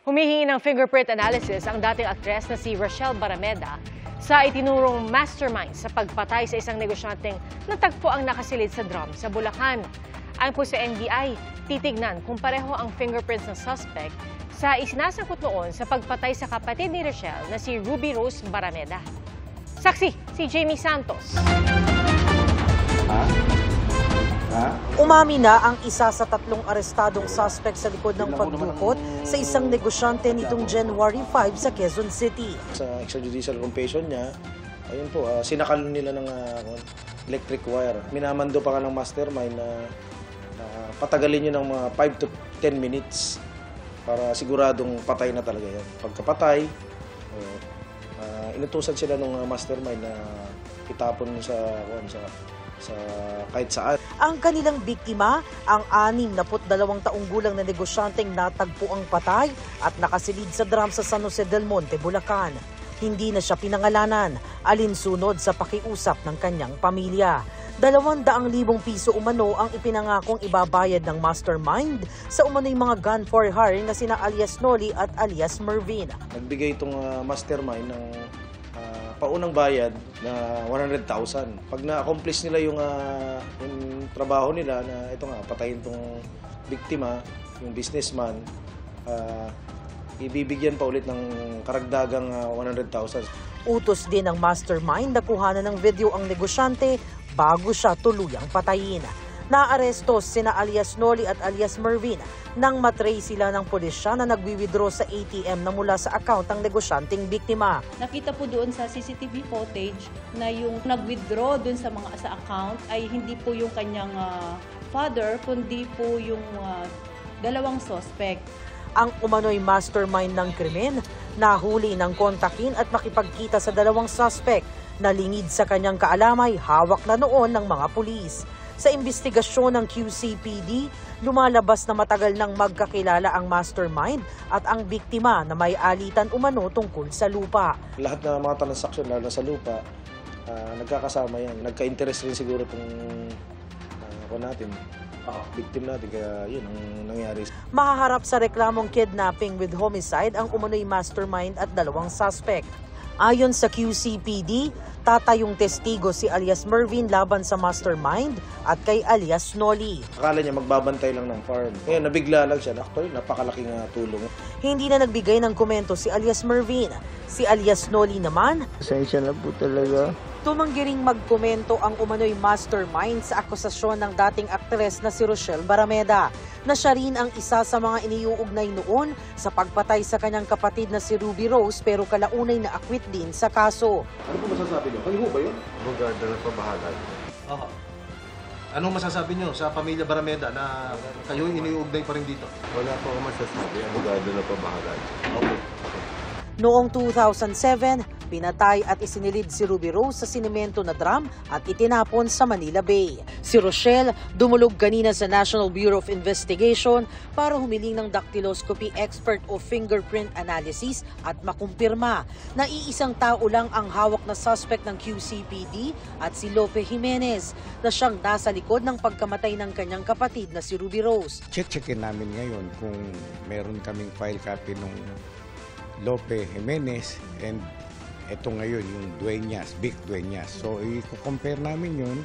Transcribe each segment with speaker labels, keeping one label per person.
Speaker 1: Humihingi ng fingerprint analysis ang dating aktres na si Rochelle Barameda sa itinurong mastermind sa pagpatay sa isang negosyanteng natagpo ang nakasilid sa drum sa Bulacan. Ayon po sa NBI, titignan kung pareho ang fingerprints ng suspect sa isinasangkot noon sa pagpatay sa kapatid ni Rochelle na si Ruby Rose Barameda. Saksi, si Jamie Santos.
Speaker 2: Umami na ang isa sa tatlong arestadong suspect sa likod ng pagdukot sa isang negosyante nitong January 5 sa Quezon City.
Speaker 3: Sa extrajudicial confession niya, ayun po, sinakal nila ng electric wire. Minamando pa ka ng mastermind na patagalin niyo ng mga 5 to 10 minutes para siguradong patay na talaga yan. Pagkapatay, inutusan sila ng mastermind na itapon sa kahit saan.
Speaker 2: Ang kanilang biktima, ang 62 taong gulang na negosyanteng natagpo ang patay at nakasilid sa drum sa San Jose del Monte, Bulacan. Hindi na siya pinangalanan, alinsunod sa pakiusap ng kanyang pamilya. 200,000 piso umano ang ipinangakong ibabayad ng mastermind sa umano'y mga gun for hire na sina alias Noli at alias Mervin.
Speaker 3: Nagbigay itong mastermind ng paunang bayad na 100,000. Pag na-accomplish nila yung trabaho nila na ito nga, patayin itong biktima, yung businessman, ibibigyan pa ulit ng karagdagang 100,000.
Speaker 2: Utos din ng mastermind na kuhanan ng video ang negosyante bago siya tuluyang patayin. Naaresto sina alias Noli at alias Mervin nang matrace sila ng pulisya na nagwi-withdraw sa ATM na mula sa account ng negosyanteng biktima.
Speaker 4: Nakita po doon sa CCTV footage na yung nag-withdraw doon sa account ay hindi po yung kanyang father, kundi po yung dalawang suspect.
Speaker 2: Ang umano'y mastermind ng krimen, nahuli ng kontakin at makipagkita sa dalawang suspect na lingid sa kanyang kaalamay, hawak na noon ng mga pulis. Sa investigasyon ng QCPD, lumalabas na matagal nang magkakilala ang mastermind at ang biktima na may alitan umano tungkol sa lupa.
Speaker 3: Lahat ng mga transaksyon lalo sa lupa, nagkakasama yan. Nagka-interest rin siguro itong victim natin, kaya yun ang nangyari.
Speaker 2: Mahaharap sa reklamong kidnapping with homicide ang umano'y mastermind at dalawang suspect. Ayon sa QCPD, tatayong testigo si alias Mervin laban sa mastermind at kay alias Noli.
Speaker 3: Akala niya magbabantay lang ng farm. Kaya nabigla lang siya. Actually, napakalaking tulong.
Speaker 2: Hindi na nagbigay ng komento si alias Mervin. Si alias Noli naman,
Speaker 5: pasensya na po talaga.
Speaker 2: Tumanggi ring magkomento ang umano'y mastermind sa akusasyon ng dating aktres na si Rochelle Barameda, na siya rin ang isa sa mga iniuugnay noon sa pagpatay sa kanyang kapatid na si Ruby Rose pero kalaunay na akwit din sa kaso.
Speaker 6: Ano po masasabi niyo? Kayo ba yun?
Speaker 5: Abogado na pabahalan.
Speaker 6: Anong masasabi niyo sa pamilya Barameda na kayo iniuugnay pa rin dito?
Speaker 5: Wala po ako masasabi. Abogado na pabahalan.
Speaker 6: Okay.
Speaker 2: Noong 2007, pinatay at isinilid si Ruby Rose sa sinimento na drum at itinapon sa Manila Bay. Si Rochelle dumulog kanina sa National Bureau of Investigation para humiling ng dactyloscopy expert o fingerprint analysis at makumpirma na iisang tao lang ang hawak na suspect ng QCPD at si Lope Jimenez na siyang nasa likod ng pagkamatay ng kanyang kapatid na si Ruby Rose.
Speaker 7: Check-checkin namin ngayon kung meron kaming file copy nung Lope Jimenez and ito ngayon yung Dueñas, Vic Dueñas. So i-compare namin yun,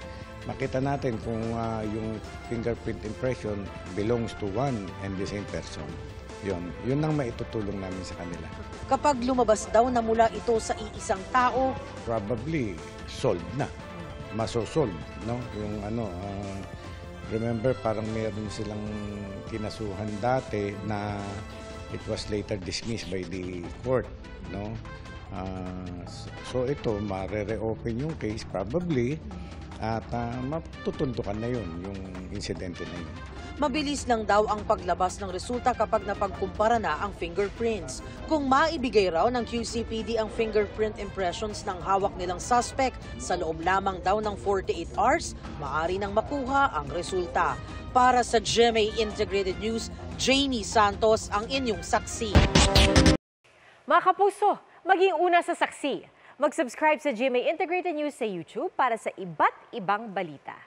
Speaker 7: makita natin kung yung fingerprint impression belongs to one and the same person. Yun ang maitutulong namin sa kanila.
Speaker 2: Kapag lumabas daw na mula ito sa iisang tao,
Speaker 7: probably solved na. Masosolve, no? Yung remember parang meron silang kinasuhan dati na it was later dismissed by the court, no? So ito, mare-reopen yung case probably at matutuntukan na yun, yung insidente na yun.
Speaker 2: mabilis lang daw ang paglabas ng resulta kapag napagkumpara na ang fingerprints. Kung maibigay raw ng QCPD ang fingerprint impressions ng hawak nilang suspect sa loob lamang daw ng 48 hours, maaari nang makuha ang resulta. Para sa GMA Integrated News, Jamie Santos ang inyong saksi.
Speaker 1: Mga kapuso, maging una sa saksi. Mag-subscribe sa GMA Integrated News sa YouTube para sa iba't ibang balita.